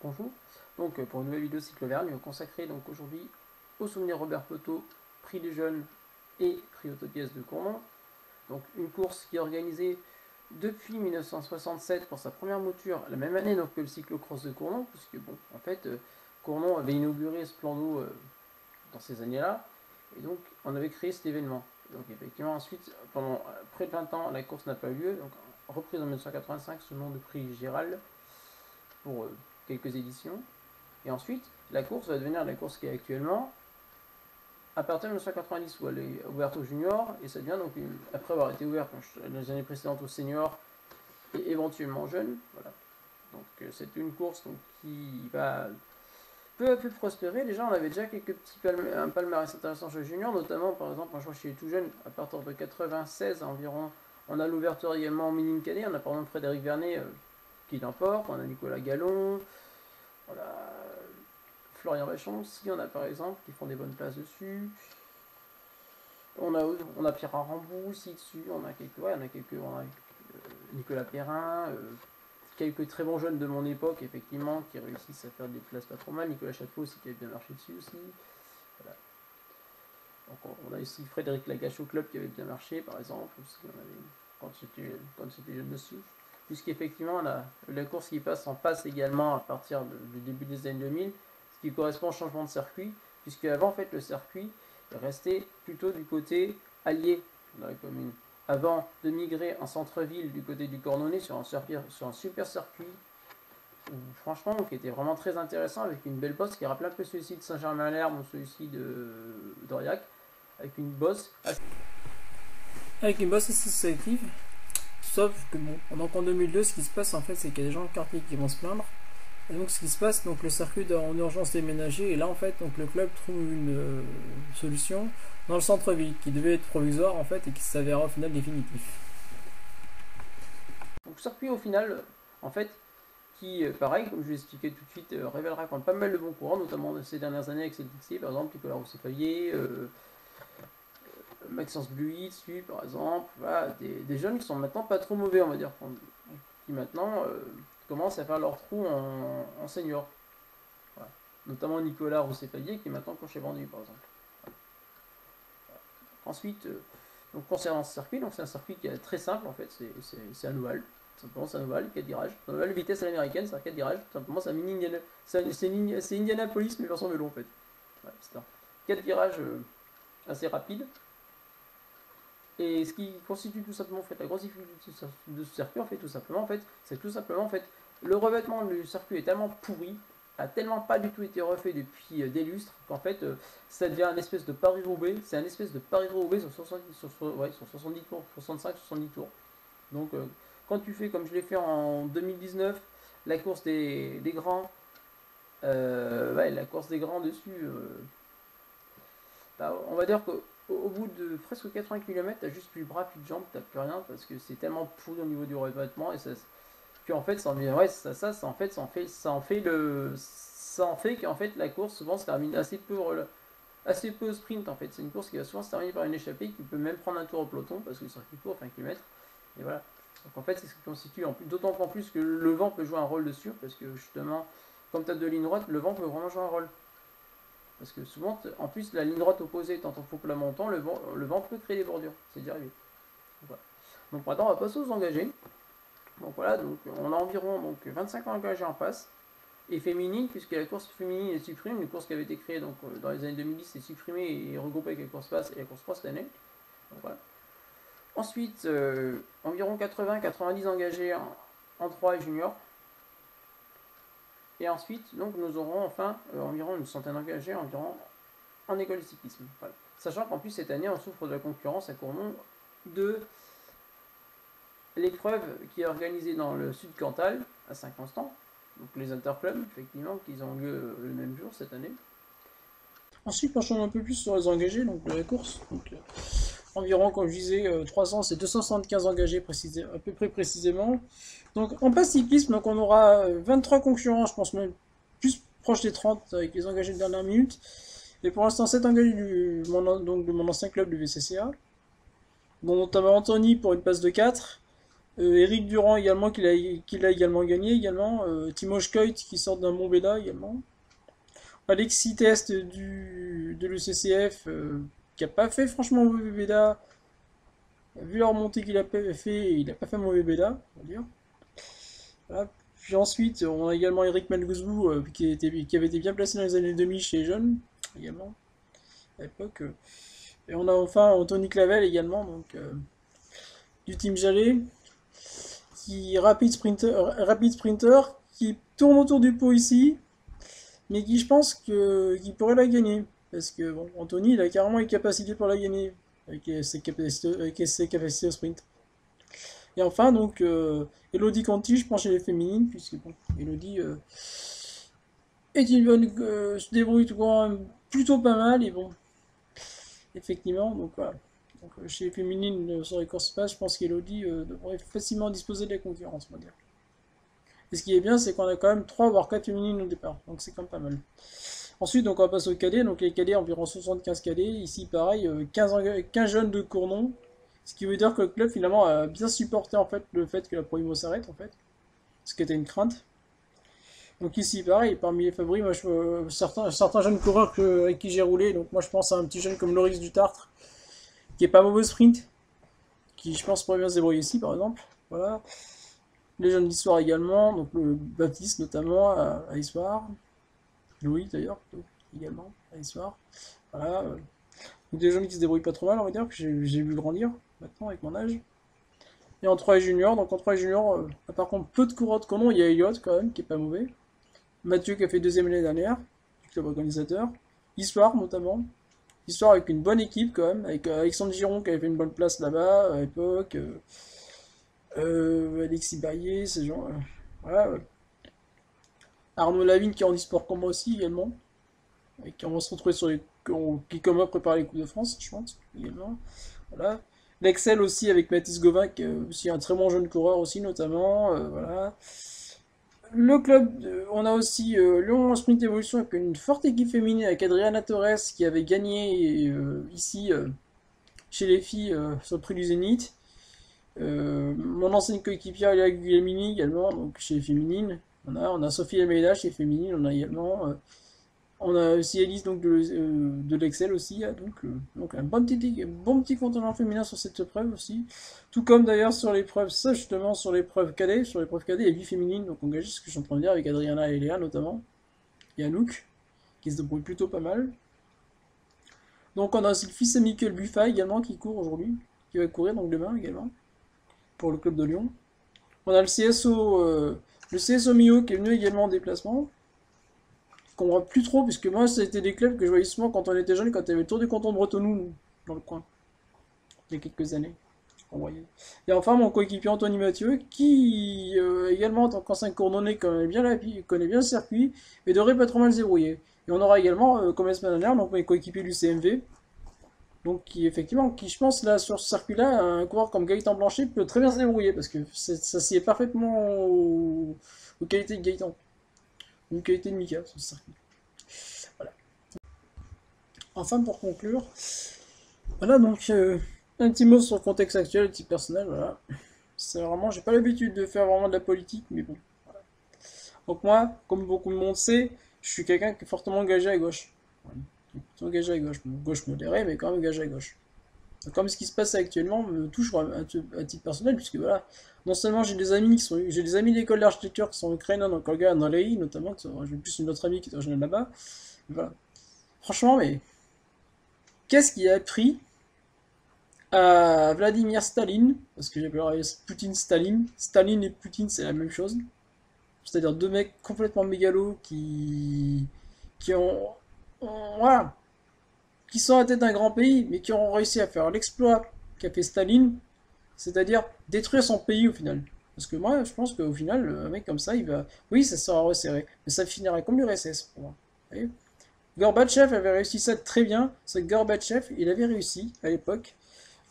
Bonjour, donc pour une nouvelle vidéo Cycle Auvergne consacrée donc aujourd'hui au souvenir Robert Poteau, prix des jeunes et prix autopièce de Cournon. Donc une course qui est organisée depuis 1967 pour sa première mouture, la même année donc que le cyclocross de Cournon, puisque bon, en fait, Cournon avait inauguré Splendo dans ces années-là, et donc on avait créé cet événement. Donc effectivement ensuite, pendant près de 20 ans, la course n'a pas eu lieu, donc reprise en 1985 sous le nom de prix Gérald pour quelques éditions. Et ensuite, la course va devenir la course qui est actuellement à partir de 1990 où elle est ouverte aux juniors et ça devient donc après avoir été ouverte dans les années précédentes aux seniors et éventuellement aux jeunes. Voilà. Donc c'est une course donc, qui va peu à peu prospérer. Déjà on avait déjà quelques petits un palmarès intéressant chez les juniors, notamment par exemple moi je crois chez les tout jeunes à partir de 96 environ. On a l'ouverture également en mini cadet. On a par exemple Frédéric Vernet qui l'emporte, on a Nicolas Gallon, on a Florian Vachon aussi, on a par exemple qui font des bonnes places dessus. On a Pierre Arambou aussi dessus, on a Nicolas Perrin, quelques très bons jeunes de mon époque effectivement qui réussissent à faire des places pas trop mal. Nicolas Château aussi qui avait bien marché dessus aussi. Voilà. Donc on a aussi Frédéric Lagache au club qui avait bien marché par exemple aussi, quand c'était jeune dessus. Puisqu'effectivement on a la course qui passe en passe également à partir du début des années 2000, ce qui correspond au changement de circuit, puisque avant en fait le circuit restait plutôt du côté allié dans la commune. Avant de migrer en centre-ville du côté du Cornonnet sur un super circuit, franchement qui était vraiment très intéressant avec une belle bosse qui rappelait un peu celui-ci de Saint-Germain-l'Herbe ou celui-ci d'Aurillac, avec une bosse assez sélective. Sauf que bon, donc en 2002, ce qui se passe en fait, c'est qu'il y a des gens de quartier qui vont se plaindre. Et donc ce qui se passe, donc le circuit est en urgence déménagé, et là en fait, donc le club trouve une solution dans le centre-ville qui devait être provisoire en fait et qui s'avère au final définitif. Donc le circuit au final, en fait, qui pareil, comme je l'ai expliqué tout de suite, révélera quand même pas mal de bons courants, notamment ces dernières années avec CDC, par exemple, Nicolas Rousset-Favier, Maxence Bluy dessus par exemple, voilà, des jeunes qui sont maintenant pas trop mauvais on va dire, qui maintenant commencent à faire leur trou en senior. Voilà. Notamment Nicolas Rousset-Favier qui est maintenant coach vendu par exemple. Voilà. Ensuite, donc concernant ce circuit, donc c'est un circuit qui est très simple en fait, c'est un ovale. Simplement c'est un ovale, 4 virages. Un ovale vitesse à l'américaine, c'est un 4 virages. Simplement c'est un mini Indiana, c'est Indianapolis mais version vélo en fait. Voilà, c'est un 4 virages assez rapide. Et ce qui constitue tout simplement en fait, la grosse difficulté de ce circuit, en fait, tout simplement, en fait, c'est tout simplement en fait, le revêtement du circuit est tellement pourri, a tellement pas du tout été refait depuis des lustres, qu'en fait, ça devient un espèce de Paris-Roubaix. C'est un espèce de Paris-Roubaix sur 70 tours, 65-70 tours. Donc, quand tu fais comme je l'ai fait en 2019, la course des grands, la course des grands dessus, on va dire que au bout de presque 80 km, t'as juste plus de bras, plus de jambes, t'as plus rien parce que c'est tellement pourri au niveau du revêtement et ça, puis en fait, ça en fait qu'en fait la course souvent se termine assez peu au sprint en fait. C'est une course qui va souvent se terminer par une échappée qui peut même prendre un tour au peloton parce que le circuit court, 20 km. Et voilà. Donc en fait, c'est ce qui constitue, d'autant qu'en plus que le vent peut jouer un rôle dessus parce que justement, comme tu as deux lignes droites, le vent peut vraiment jouer un rôle. Parce que souvent, en plus, la ligne droite opposée étant en faux plat montant, le vent peut créer des bordures. C'est déjà arrivé. Voilà. Donc maintenant, on va passer aux engagés. Donc voilà, donc on a environ 25 engagés en passe. Et féminine, puisque la course féminine est supprimée, une course qui avait été créée donc, dans les années 2010 est supprimée et regroupée avec la course passe et la course 3 cette année. Donc voilà. Ensuite, environ 80-90 engagés en 3 et junior. Et ensuite, donc, nous aurons enfin environ une centaine d'engagés environ en école de cyclisme. Voilà. Sachant qu'en plus, cette année, on souffre de la concurrence à Cournon de l'épreuve qui est organisée dans le sud Cantal, à Saint-Constant, donc les interclubs, effectivement, qui ont lieu le même jour cette année. Ensuite, penchons un peu plus sur les engagés donc, de la course. Donc, environ, comme je disais, 300, c'est 275 engagés à peu près précisément. Donc en passe cyclisme, donc on aura 23 concurrents, je pense même plus proche des 30 avec les engagés de dernière minute. Et pour l'instant, 7 engagés de mon ancien club du VCCA, dont notamment Anthony pour une passe de 4, Eric Durand également, qu'il a également gagné également. Timoš Kojt qui sort d'un bon Beda également. Alexis Test de l'ECCF qui a pas fait franchement mauvais Beda. Vu la remontée qu'il a fait, il a pas fait mauvais Beda, on va dire. Voilà. Puis ensuite, on a également Eric Malgouzou qui avait été bien placé dans les années 2000 chez les jeunes, également, à l'époque. Et on a enfin Anthony Clavel également, donc du team Jallet, qui rapid sprinter, qui tourne autour du pot ici, mais qui je pense qu'il pourrait la gagner. Parce que bon, Anthony, il a carrément les capacités pour la gagner, avec ses capacités au sprint. Et enfin, donc, Elodie Conti, je pense chez les féminines, puisque bon, Elodie est une bonne, se débrouille quand même plutôt pas mal, et bon, effectivement, donc voilà. Donc, chez les féminines, sur les courses pass, je pense qu'Elodie devrait facilement disposer de la concurrence, on va dire. Et ce qui est bien, c'est qu'on a quand même 3 voire 4 féminines au départ, donc c'est quand même pas mal. Ensuite, donc, on va passer aux cadets, donc les cadets, environ 75 cadets, ici pareil, 15 jeunes de Cournon, ce qui veut dire que le club finalement a bien supporté en fait le fait que la Proimo s'arrête en fait, ce qui était une crainte. Donc ici pareil, parmi les favoris, moi certains jeunes coureurs avec qui j'ai roulé, donc moi je pense à un petit jeune comme Loris Dutartre, qui est pas mauvais au sprint, qui je pense pourrait bien se débrouiller ici par exemple. Voilà. Les jeunes d'histoire également, donc le Baptiste notamment à Histoire. Louis d'ailleurs, également à Histoire. Voilà. Donc des jeunes qui se débrouillent pas trop mal, on va dire, que j'ai vu grandir maintenant avec mon âge. Et en 3 juniors, donc en 3 juniors, par contre peu de coureurs de Conon, il y a Elliot quand même, qui est pas mauvais. Mathieu qui a fait deuxième l'année dernière, du club organisateur. Histoire notamment. Histoire avec une bonne équipe quand même, avec Alexandre Giron qui avait fait une bonne place là-bas à l'époque. Alexis Baillet, ces gens. Voilà. Arnaud Lavigne qui est en e-sport comme moi aussi également. Et qui on va se retrouver sur les. Qui comme moi prépare les Coupes de France, je pense, également. Voilà. L'Excel aussi avec Mathis Gauvin, qui est aussi un très bon jeune coureur aussi notamment. Voilà. Le club, on a aussi Lyon Sprint Evolution avec une forte équipe féminine avec Adriana Torres qui avait gagné ici chez les filles sur le prix du Zénith. Mon ancienne coéquipière Léa Guglielmini également, donc chez les féminines. On a Sophie Almeida chez les féminines, on a également. On a aussi Elise donc de l'Excel aussi, donc un bon petit contingent féminin sur cette preuve aussi. Tout comme d'ailleurs sur l'épreuve, ça justement sur l'épreuve cadet, il y a 8 féminines donc engagées, ce que je suis en train de dire avec Adriana et Léa notamment. Il y a Anouk qui se débrouille plutôt pas mal. Donc on a aussi le fils de Michael Buffat également qui court aujourd'hui, qui va courir donc demain également pour le club de Lyon. On a le CSO Mio qui est venu également en déplacement. Qu'on voit plus trop, puisque moi, c'était des clubs que je voyais souvent quand on était jeune, quand il y avait le Tour du canton de Bretonneux, dans le coin, il y a quelques années. On voyait. Et enfin, mon coéquipier Anthony Mathieu, qui également, en tant qu'ancien coordonné, connaît bien le circuit, et devrait pas trop mal se débrouiller. Et on aura également, comme la semaine dernière, donc mes coéquipiers du CMV, donc qui effectivement, qui je pense là sur ce circuit-là, un coureur comme Gaëtan Blanchet peut très bien se débrouiller, parce que ça s'y est parfaitement aux qualités de Gaëtan. Une qualité de Mika sur ce circuit. Voilà. Enfin, pour conclure, voilà donc un petit mot sur le contexte actuel, un petit personnel. Voilà. C'est vraiment, j'ai pas l'habitude de faire vraiment de la politique, mais bon. Voilà. Donc moi, comme beaucoup de monde sait, je suis quelqu'un qui est fortement engagé à gauche. Voilà. Engagé à gauche, gauche modérée, mais quand même engagé à gauche. Donc, comme ce qui se passe actuellement me touche à titre personnel, puisque voilà, non seulement j'ai des amis d'école d'architecture qui sont ukrainiens, donc Olga Nalei notamment, j'ai plus une autre amie qui est originaire là-bas. Voilà. Franchement, mais qu'est-ce qui a pris à Vladimir Staline, parce que j'ai appelé Poutine Staline, Staline et Poutine c'est la même chose, c'est-à-dire deux mecs complètement mégalos qui voilà, qui sont à la tête d'un grand pays, mais qui ont réussi à faire l'exploit qu'a fait Staline, c'est-à-dire détruire son pays au final. Parce que moi, je pense qu'au final, un mec comme ça, il va. Oui, ça sera resserré, mais ça finira comme l'URSS pour moi. Vous voyez, Gorbatchev avait réussi ça très bien. C'est que Gorbatchev, il avait réussi à l'époque,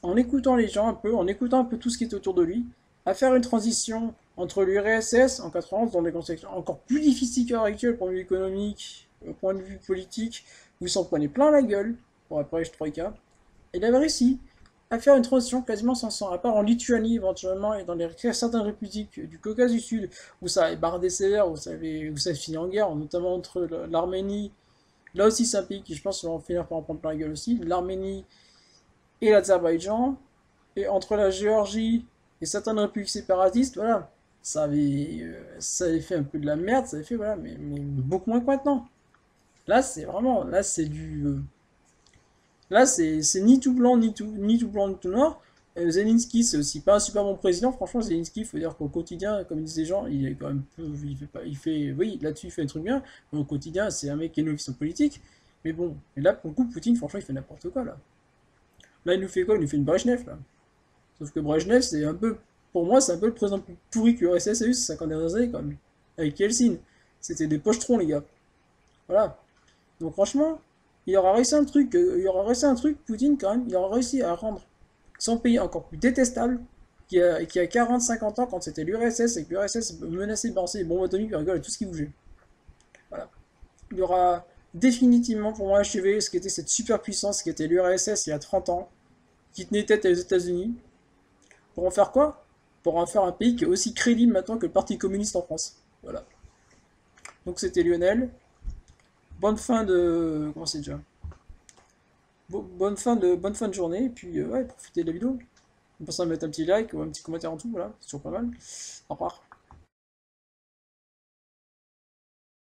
en écoutant les gens un peu, en écoutant un peu tout ce qui est autour de lui, à faire une transition entre l'URSS en 91 dans des contextes encore plus difficiles qu'à l'heure actuelle, point de vue économique, point de vue politique, où il s'en prenait plein la gueule pour après Troïka. Il avait réussi. à faire une transition quasiment sans sang, à part en Lituanie éventuellement et dans certaines républiques du Caucase du Sud où ça avait bardé sévère, où ça finit en guerre, notamment entre l'Arménie. Là aussi, c'est un pays qui, je pense, va finir par en prendre plein la gueule aussi. L'Arménie et l'Azerbaïdjan. Et entre la Géorgie et certaines républiques séparatistes, voilà, ça avait fait un peu de la merde, ça avait fait, voilà, mais beaucoup moins que maintenant. Là, c'est vraiment, là, c'est du, là, c'est ni tout blanc, ni tout blanc, ni tout noir. Zelensky, c'est aussi pas un super bon président. Franchement, Zelensky, il faut dire qu'au quotidien, comme disent les gens, il est quand même peu, il fait pas, il fait, oui, là-dessus, il fait un truc bien. Mais au quotidien, c'est un mec qui est novice en politique. Mais bon, et là, pour le coup, Poutine, franchement, il fait n'importe quoi, là. Là, il nous fait quoi? Il nous fait une Brejnev, là. Sauf que Brejnev, c'est un peu, pour moi, c'est un peu le président plus pourri que l'URSS a eu ces 50 dernières années, quand même. Avec Yeltsin. C'était des pochetrons, les gars. Voilà. Donc, franchement, il aura réussi un truc, Poutine, quand même. Il aura réussi à rendre son pays encore plus détestable qui a 40-50 ans quand c'était l'URSS et que l'URSS menaçait de balancer les bombes atomiques et tout ce qui bougeait. Voilà. Il aura définitivement pour moi achevé ce qu'était cette superpuissance qui était l'URSS il y a 30 ans, qui tenait tête aux États-Unis. Pour en faire quoi? Pour en faire un pays qui est aussi crédible maintenant que le Parti communiste en France. Voilà. Donc c'était Lionel. Bonne fin de. Comment c'est déjà? Bonne fin de journée. Et puis, ouais, profitez de la vidéo. Pensez à mettre un petit like ou un petit commentaire en tout. Voilà, c'est toujours pas mal. Au revoir.